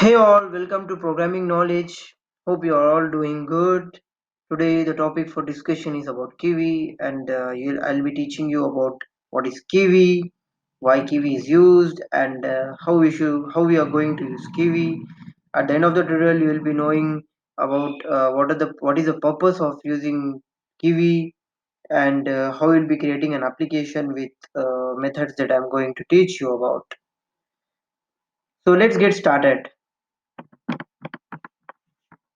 Hey all, welcome to Programming Knowledge. Hope you are all doing good. Today the topic for discussion is about Kivy and I'll be teaching you about what is Kivy, why Kivy is used and how we are going to use Kivy. At the end of the tutorial you will be knowing about what is the purpose of using Kivy and how you'll be creating an application with methods that I'm going to teach you about. So let's get started.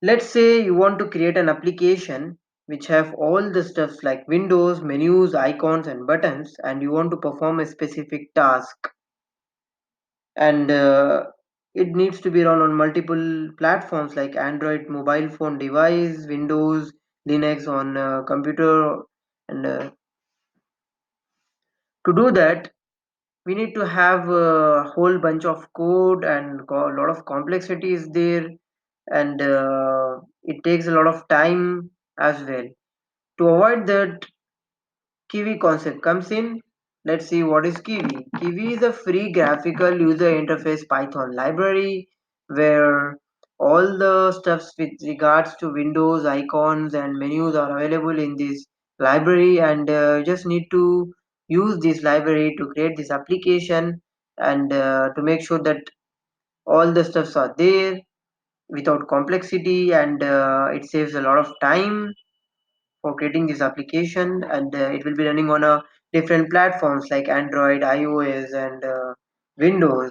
Let's say you want to create an application which have all the stuffs like windows, menus, icons and buttons, and you want to perform a specific task, and it needs to be run on multiple platforms like Android mobile phone device, Windows, Linux on computer, and to do that we need to have a whole bunch of code and a lot of complexity is there, and it takes a lot of time as well. To avoid that, Kivy concept comes in. Let's see what is Kivy. Kivy is a free graphical user interface Python library where all the stuffs with regards to windows, icons, and menus are available in this library, and you just need to use this library to create this application and to make sure that all the stuffs are there without complexity, and it saves a lot of time for creating this application, and it will be running on a different platforms like Android, iOS and Windows.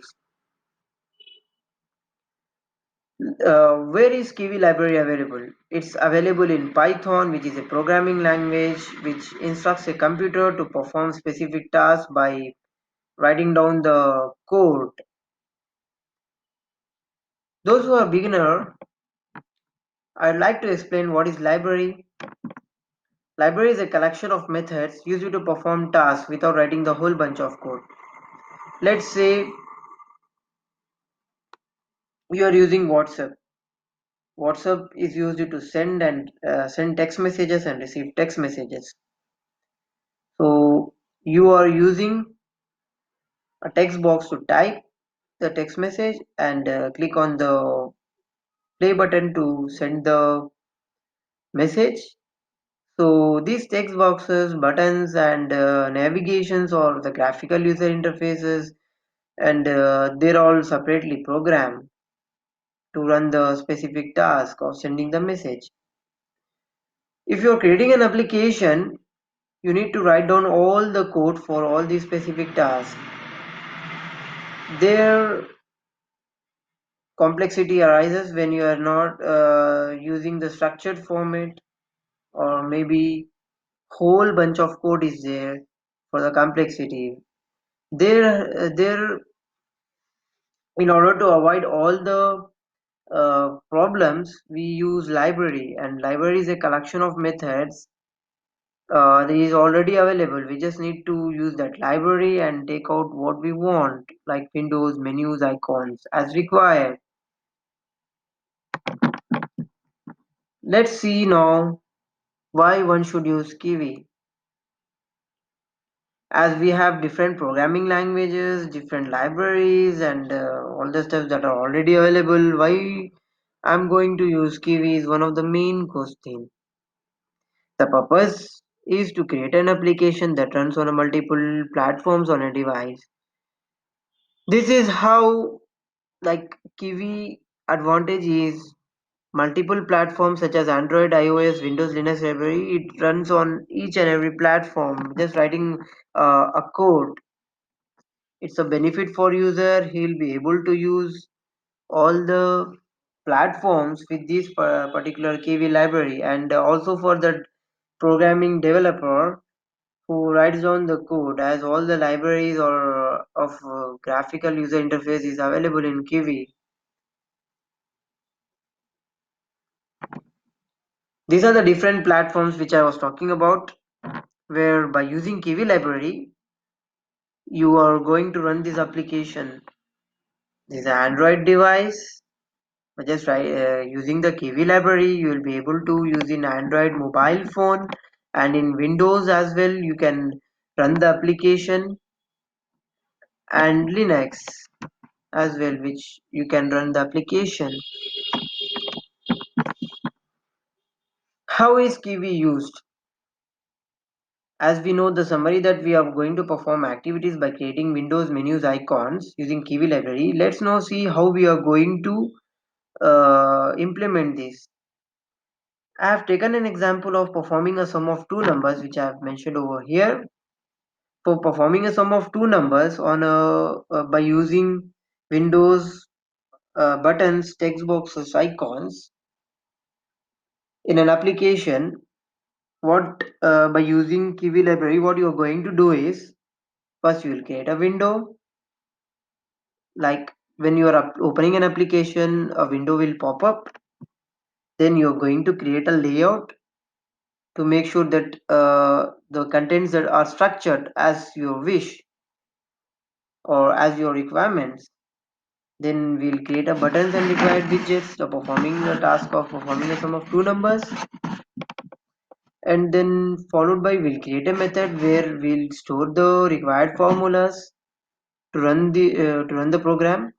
Where is Kivy library available? It's available in Python, which is a programming language which instructs a computer to perform specific tasks by writing down the code. Those who are beginner, I'd like to explain what is library. Library is a collection of methods used to perform tasks without writing the whole bunch of code. Let's say you are using WhatsApp. WhatsApp is used to send text messages and receive text messages. So you are using a text box to type the text message and click on the play button to send the message. So these text boxes, buttons, and navigations or the graphical user interfaces, and they're all separately programmed to run the specific task of sending the message. If you're creating an application, you need to write down all the code for all these specific tasks. Their complexity arises when you are not using the structured format, or maybe whole bunch of code is there for the complexity. There, in order to avoid all the problems, we use library, and library is a collection of methods that is already available. We just need to use that library and take out what we want, like windows, menus, icons, as required. Let's see now why one should use Kivy. As we have different programming languages, different libraries, and all the stuff that are already available, why I'm going to use Kivy is one of the main questions. The purpose is to create an application that runs on a multiple platforms on a device. This is how, like, Kivy advantage is multiple platforms such as Android, iOS, Windows, Linux library. It runs on each and every platform. Just writing a code, it's a benefit for user. He'll be able to use all the platforms with this particular Kivy library, and also for the programming developer who writes down the code, as all the libraries or of graphical user interface is available in Kivy. These are the different platforms which I was talking about, where by using Kivy library, you are going to run this application. This is an Android device. But just using the Kivy library, you will be able to use in Android mobile phone, and in Windows as well. You can run the application, and Linux as well, which you can run the application. How is Kivy used? As we know, the summary that we are going to perform activities by creating windows, menus, icons using Kivy library. Let's now see how we are going to implement this. I have taken an example of performing a sum of two numbers, which I have mentioned over here. For performing a sum of two numbers on by using windows, buttons, text boxes, icons in an application, what by using Kivy library, what you are going to do is first you will create a window. Like when you are opening an application, a window will pop up. Then you are going to create a layout to make sure that the contents that are structured as your wish or as your requirements. Then we'll create a buttons and required widgets to performing a task of performing a sum of two numbers, and then followed by we'll create a method where we'll store the required formulas to run the program.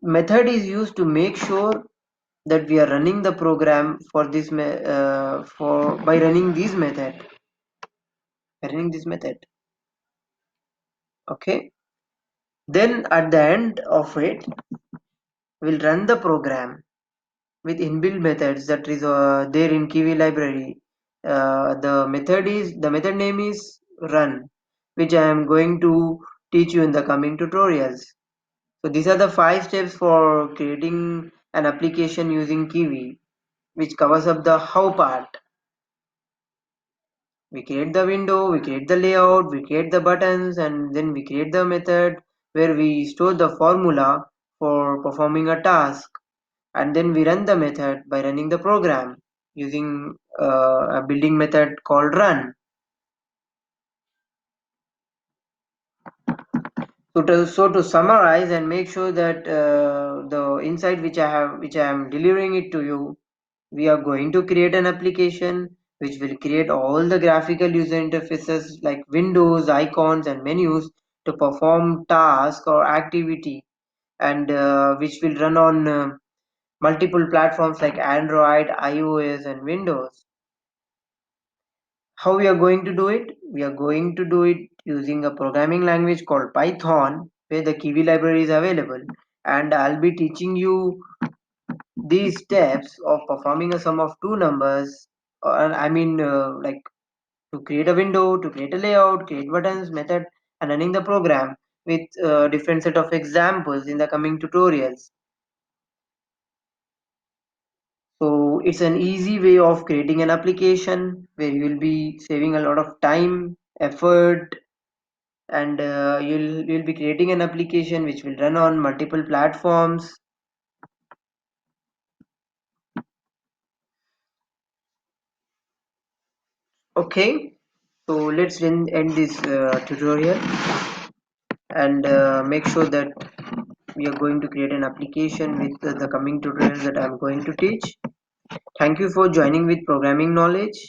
Method is used to make sure that we are running the program for this for by running this method. Okay, then at the end of it we'll run the program with inbuilt methods that is there in Kivy library. The method name is run, which I am going to teach you in the coming tutorials. So these are the 5 steps for creating an application using Kivy, which covers up the how part. We create the window, we create the layout, we create the buttons, and then we create the method where we store the formula for performing a task, and then we run the method by running the program using a building method called run. So to summarize and make sure that the insight which I am delivering it to you, we are going to create an application which will create all the graphical user interfaces like windows, icons, and menus to perform task or activity, and which will run on multiple platforms like Android, iOS, and Windows. How we are going to do it? We are going to do it using a programming language called Python, where the Kivy library is available, and I'll be teaching you these steps of performing a sum of two numbers. Like to create a window, to create a layout, create buttons, method, and running the program with different set of examples in the coming tutorials. So it's an easy way of creating an application where you will be saving a lot of time, effort, and you'll be creating an application which will run on multiple platforms. Okay, so let's end this tutorial and make sure that we are going to create an application with the coming tutorials that I'm going to teach. Thank you for joining with Programming Knowledge.